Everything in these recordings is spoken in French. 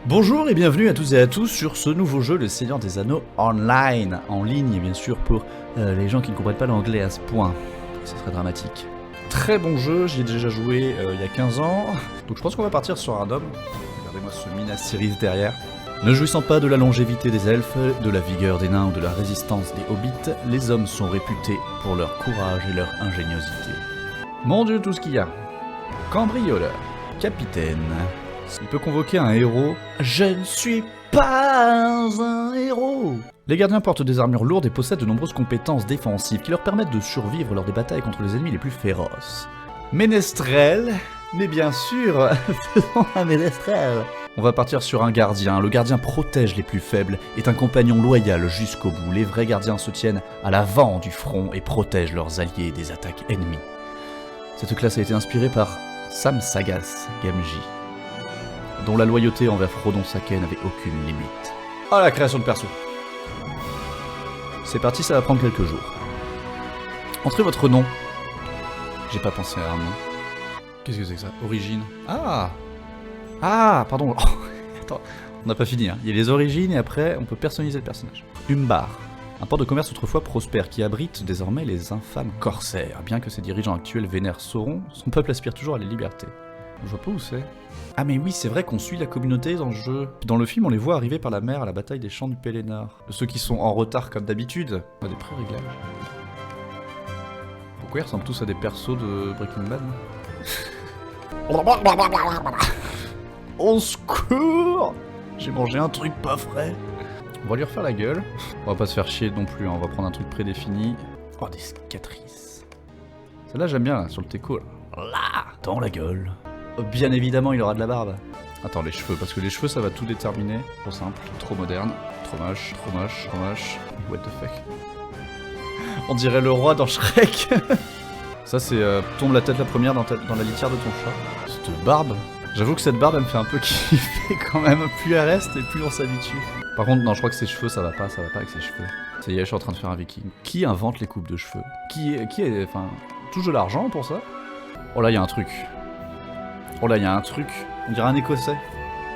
Bonjour et bienvenue à tous et à tous sur ce nouveau jeu, le Seigneur des Anneaux Online, en ligne bien sûr pour les gens qui ne comprennent pas l'anglais à ce point, ça serait dramatique. Très bon jeu, j'y ai déjà joué il y a 15 ans, donc je pense qu'on va partir sur un homme. Regardez-moi ce Minas Tirith derrière. Ne jouissant pas de la longévité des elfes, de la vigueur des nains ou de la résistance des hobbits, les hommes sont réputés pour leur courage et leur ingéniosité. Mon dieu, tout ce qu'il y a. Cambrioleur, capitaine. Il peut convoquer un héros. Je ne suis pas un héros. Les gardiens portent des armures lourdes et possèdent de nombreuses compétences défensives qui leur permettent de survivre lors des batailles contre les ennemis les plus féroces. Ménestrel, mais bien sûr, faisons un ménestrel. On va partir sur un gardien. Le gardien protège les plus faibles, est un compagnon loyal jusqu'au bout. Les vrais gardiens se tiennent à l'avant du front et protègent leurs alliés des attaques ennemies. Cette classe a été inspirée par Sam Sagas Gamgee, dont la loyauté envers Frodon Sake n'avait aucune limite. Ah, la création de perso. C'est parti, ça va prendre quelques jours. Entrez votre nom. J'ai pas pensé à un nom. Qu'est-ce que c'est que ça? Origine. Ah, pardon. Oh, attends, on n'a pas fini. Hein. Il y a les origines et après, on peut personnaliser le personnage. Umbar. Un port de commerce autrefois prospère qui abrite désormais les infâmes corsaires. Bien que ses dirigeants actuels vénèrent Sauron, son peuple aspire toujours à la liberté. Je vois pas où c'est. Ah mais oui, c'est vrai qu'on suit la communauté dans le jeu. Dans le film, on les voit arriver par la mer à la bataille des champs du Pelennor. Ceux qui sont en retard comme d'habitude. On a des pré-réglages. Pourquoi ils ressemblent tous à des persos de Breaking Bad? Au secours! J'ai mangé un truc pas frais. On va lui refaire la gueule. On va pas se faire chier non plus, hein. On va prendre un truc prédéfini. Oh, des cicatrices. Celle-là, j'aime bien, là, sur le teco. Là, dans la gueule. Bien évidemment, il aura de la barbe. Attends, les cheveux, parce que les cheveux, ça va tout déterminer. Trop simple, trop moderne, trop moche, trop moche, trop moche. What the fuck. On dirait le roi dans Shrek. Ça, c'est tombe la tête la première dans la litière de ton chat. Cette barbe. J'avoue que cette barbe, elle me fait un peu kiffer quand même. Plus elle reste et plus on s'habitue. Par contre, non, je crois que ses cheveux, ça va pas avec ses cheveux. Ça y est, je suis en train de faire un viking. Qui invente les coupes de cheveux? Qui est, enfin, touche de l'argent pour ça? Oh là, il y a un truc. Oh là, il y a un truc. On dirait un Écossais.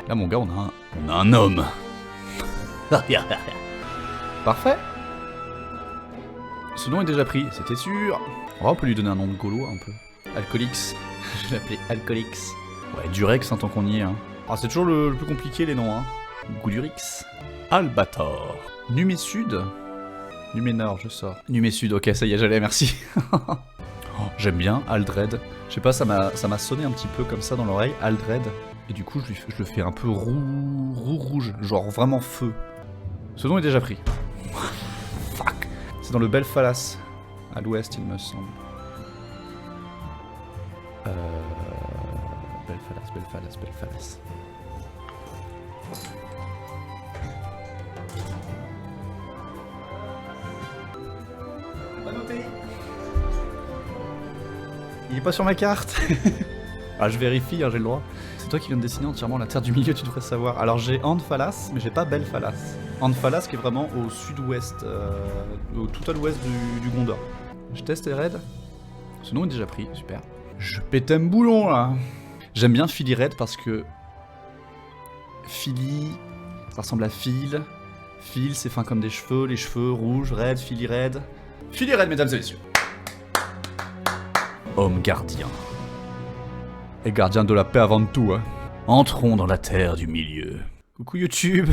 Là, mon gars, on a un homme. Parfait. Ce nom est déjà pris, c'était sûr. Oh, on peut lui donner un nom de gaulois un peu. Alcolix. Je vais l'appeler Alcolix. Ouais, Durex, hein, tant qu'on y est. Hein. Ah, c'est toujours le plus compliqué, les noms. Hein. Goudurix. Albator. Numésud. Numénor, je sors. Numésud, ok, ça y est, j'allais, merci. Oh, j'aime bien Aldred. Je sais pas, ça m'a sonné un petit peu comme ça dans l'oreille, Aldred. Et du coup, je le fais un peu rouge, genre vraiment feu. Ce nom est déjà pris. Fuck. C'est dans le Belfalas, à l'ouest, il me semble. Belfalas. Pas noté. Il est pas sur ma carte. Ah, je vérifie, hein, j'ai le droit. C'est toi qui viens de dessiner entièrement la terre du milieu, tu devrais savoir. Alors j'ai Andfalas, mais j'ai pas Belfalas. Andfalas qui est vraiment au sud-ouest, tout à l'ouest du Gondor. Je teste les raids. Ce nom est déjà pris, super. Je pète un boulon là. J'aime bien Philly Red parce que Philly, ça ressemble à Phil. Phil, c'est fin comme des cheveux, les cheveux rouges, Red, Philly Red. Philly Red, mesdames et messieurs. Homme gardien. Et gardien de la paix avant tout, hein. Entrons dans la terre du milieu. Coucou YouTube.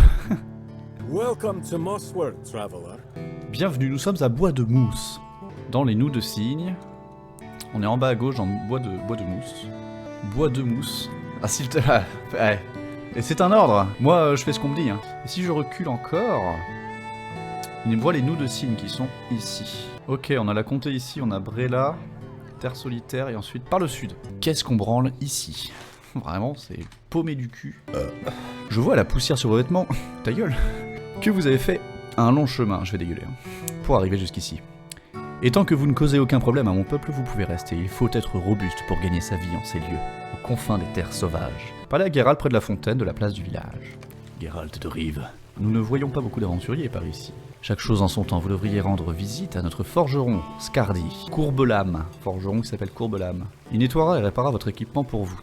Welcome to Mossworth, traveler. Bienvenue, nous sommes à Bois de Mousse, dans les Noues de Cygne. On est en bas à gauche, dans bois de mousse. Bois de mousse. Ah, s'il te plaît. Ouais. Et c'est un ordre. Moi, je fais ce qu'on me dit. Hein. Et si je recule encore, on voit les Noues de Cygne qui sont ici. Ok, on a la comté ici, on a Brella, Terre solitaire, et ensuite par le sud. Qu'est-ce qu'on branle ici? Vraiment, c'est paumé du cul. Je vois la poussière sur vos vêtements. Ta gueule. Que vous avez fait un long chemin, je vais dégueuler, hein, pour arriver jusqu'ici. Et tant que vous ne causez aucun problème à mon peuple, vous pouvez rester. Il faut être robuste pour gagner sa vie en ces lieux, aux confins des terres sauvages. Parlez à Geralt près de la fontaine de la place du village. Geralt de Rive. Nous ne voyons pas beaucoup d'aventuriers par ici. Chaque chose en son temps, vous devriez rendre visite à notre forgeron, Scardi. Courbelame, forgeron qui s'appelle Courbelame. Il nettoiera et réparera votre équipement pour vous.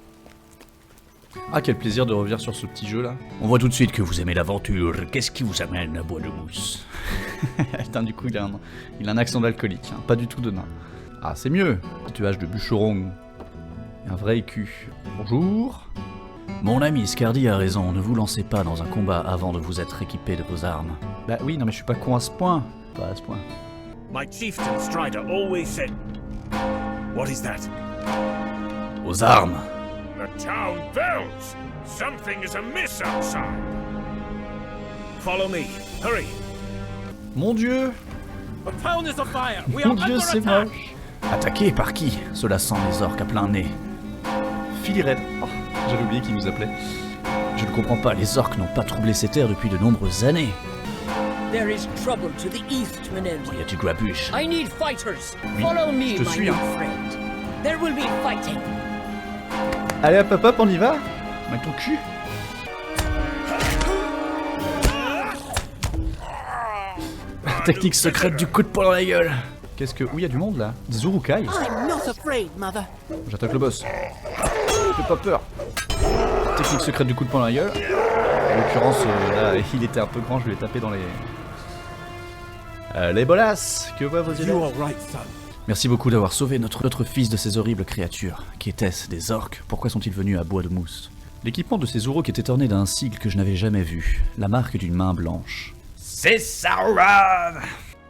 Ah, quel plaisir de revenir sur ce petit jeu là. On voit tout de suite que vous aimez l'aventure. Qu'est-ce qui vous amène à Bois de Mousse? Putain, du coup, il a un accent d'alcoolique, hein. Pas du tout de nain. Ah, c'est mieux. Tatouage de bûcheron. Un vrai écu. Bonjour. Mon ami Scardi a raison, ne vous lancez pas dans un combat avant de vous être équipé de vos armes. Bah oui, non mais je suis pas con à ce point. Pas à ce point. My chieftain Strider always said. What is that? Aux armes. The town bells! Something is amiss outside! Follow me, hurry! Mon dieu! The town is afire! We Mon are dieu, under c'est attack! moche! Attaqué par qui? Cela sent les orques à plein nez. Filired. Oh, j'avais oublié qu'il nous appelait. Je ne comprends pas, les orques n'ont pas troublé ces terres depuis de nombreuses années. There is trouble to the east, Meneldi. Il y a du grabuge. I need fighters. Oui, Follow me, je te my suis, new hein. friend. There will be fighting. Allez hop hop hop, on y va? Mets ton cul. Technique secrète du coup de poing dans la gueule. Qu'est-ce que... Oui, il y a du monde là. Des Urukai. I'm not afraid, mother. J'attaque le boss. J'ai pas peur. Technique secrète du coup de poing dans la gueule. En l'occurrence, là, il était un peu grand, je lui ai tapé dans les... les bolasses. Que voient vos yeux? You are right, son. Merci beaucoup d'avoir sauvé notre fils de ces horribles créatures. Qu'étaient-ce, des orques? Pourquoi sont-ils venus à Bois de Mousse? L'équipement de ces Uruks était orné d'un sigle que je n'avais jamais vu. La marque d'une main blanche. C'est Sauron!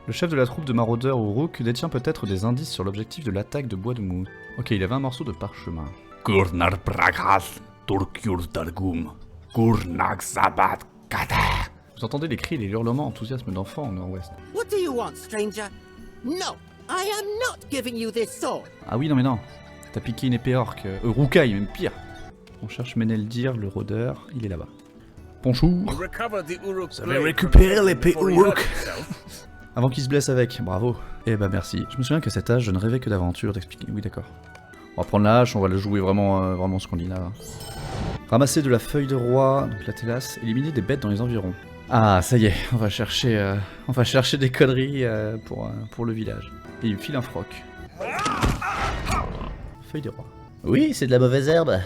Le chef de la troupe de maraudeurs Uruk détient peut-être des indices sur l'objectif de l'attaque de Bois de Mousse. Ok, il avait un morceau de parchemin. Kurnar Pragas, Turkur Dargum, Kurnak Sabat Kata. Vous entendez les cris et les hurlements enthousiasme d'enfants au nord-ouest. What do you want, stranger? No, I am not giving you this sword. Ah oui, non mais non. T'as piqué une épée orque. Rukai, même pire. On cherche Meneldir, le rôdeur. Il est là-bas. Bonjour. Vous avez récupéré l'épée Uruk. Avant qu'il se blesse avec, bravo. Eh bah merci. Je me souviens qu'à cet âge, je ne rêvais que d'aventure, d'expliquer. Oui, d'accord. On va prendre la hache, on va le jouer vraiment, vraiment ce qu'on dit là. Ramasser de la feuille de roi, donc la télasse, éliminer des bêtes dans les environs. Ah, ça y est, on va chercher des conneries pour le village. Et il me file un froc. Feuille de roi. Oui, c'est de la mauvaise herbe.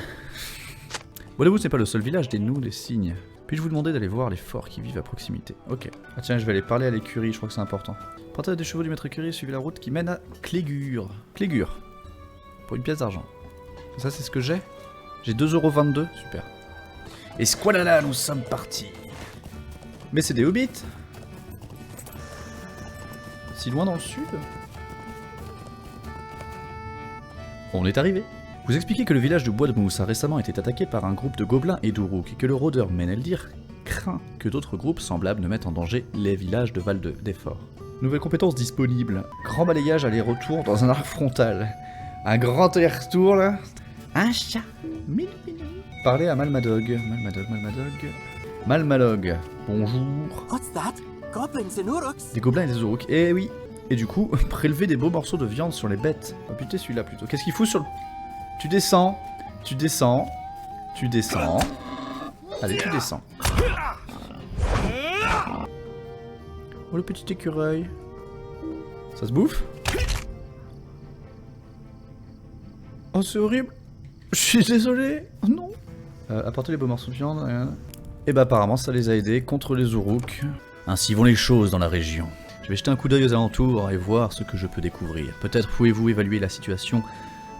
Bois de Mousse n'est pas le seul village des nous, des cygnes. Puis-je vous demander d'aller voir les forts qui vivent à proximité? Ok. Ah tiens, je vais aller parler à l'écurie, je crois que c'est important. Partez des chevaux du maître écurie, suivez la route qui mène à Clégur. Clégur. Pour une pièce d'argent. Ça, c'est ce que j'ai? J'ai 2,22€, super. Et squalala, nous sommes partis. Mais c'est des hobbits. Si loin dans le sud. On est arrivé. Vous expliquez que le village de Bois de Mousse a récemment été attaqué par un groupe de gobelins et d'Uruk et que le rôdeur Meneldir craint que d'autres groupes semblables ne mettent en danger les villages de Val d'Effort. Nouvelle compétence disponible. Grand balayage aller-retour dans un arc frontal. Un grand aller-retour là. Un chat. Mini. Parlez à Malmadog. Malmalog. Bonjour. What's that? Goblins and uruks? Des gobelins et des Uruk. Eh oui. Et du coup, prélever des beaux morceaux de viande sur les bêtes. Oh putain, celui-là plutôt. Qu'est-ce qu'il fout sur le... Tu descends. Allez, tu descends. Oh, le petit écureuil. Ça se bouffe? Oh, c'est horrible. Je suis désolé. Oh non. Apporter les beaux morceaux de viande. Et bah apparemment, ça les a aidés contre les Uruks. Ainsi vont les choses dans la région. Je vais jeter un coup d'œil aux alentours et voir ce que je peux découvrir. Peut-être pouvez-vous évaluer la situation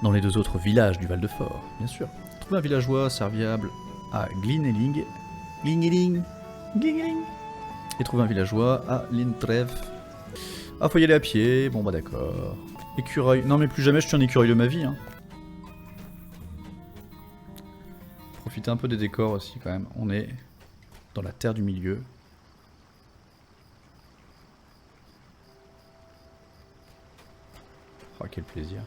dans les deux autres villages du Val de Fort, bien sûr. Trouver un villageois serviable à Glinneling. Et trouver un villageois à Lintrev. Ah, faut y aller à pied, bon bah d'accord. Écureuil, non mais plus jamais je suis un écureuil de ma vie, hein. Profiter un peu des décors aussi quand même, on est dans la terre du milieu. Oh quel plaisir.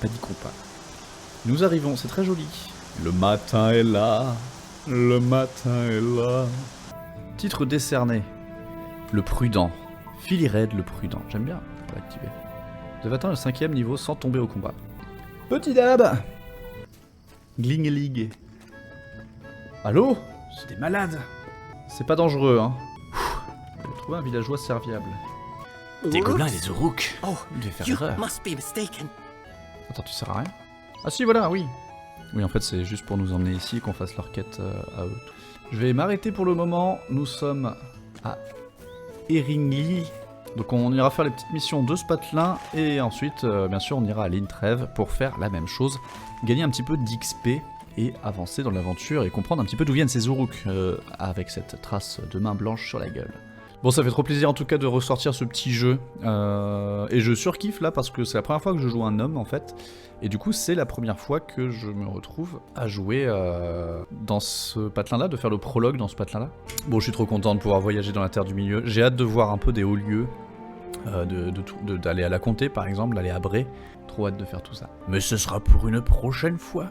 Pas dit qu'on pas. Nous arrivons, c'est très joli. Le matin est là. Titre décerné. Le prudent. Filired le prudent. J'aime bien, on va l'activer. Vous avez atteint le 5e niveau sans tomber au combat. Petit dab. Glingelig. Allô? C'est des malades. C'est pas dangereux, hein. Je vais trouver un villageois serviable. Des gobelins et des Uruks. Oh, Il devait faire you erreur. must be mistaken. Attends, tu sers à rien? Ah si, voilà, oui. Oui, en fait, c'est juste pour nous emmener ici qu'on fasse leur quête à eux. Je vais m'arrêter pour le moment. Nous sommes à Eringli. Donc on ira faire les petites missions de ce patelin. Et ensuite, bien sûr, on ira à Lintrev pour faire la même chose. Gagner un petit peu d'XP et avancer dans l'aventure et comprendre un petit peu d'où viennent ces Uruk avec cette trace de main blanche sur la gueule. Bon, ça fait trop plaisir en tout cas de ressortir ce petit jeu. Et je surkiffe là parce que c'est la première fois que je joue un homme en fait. Et du coup, c'est la première fois que je me retrouve à jouer dans ce patelin-là, de faire le prologue dans ce patelin-là. Bon, je suis trop content de pouvoir voyager dans la Terre du Milieu. J'ai hâte de voir un peu des hauts lieux, d'aller à la Comté par exemple, d'aller à Bray. Trop hâte de faire tout ça. Mais ce sera pour une prochaine fois.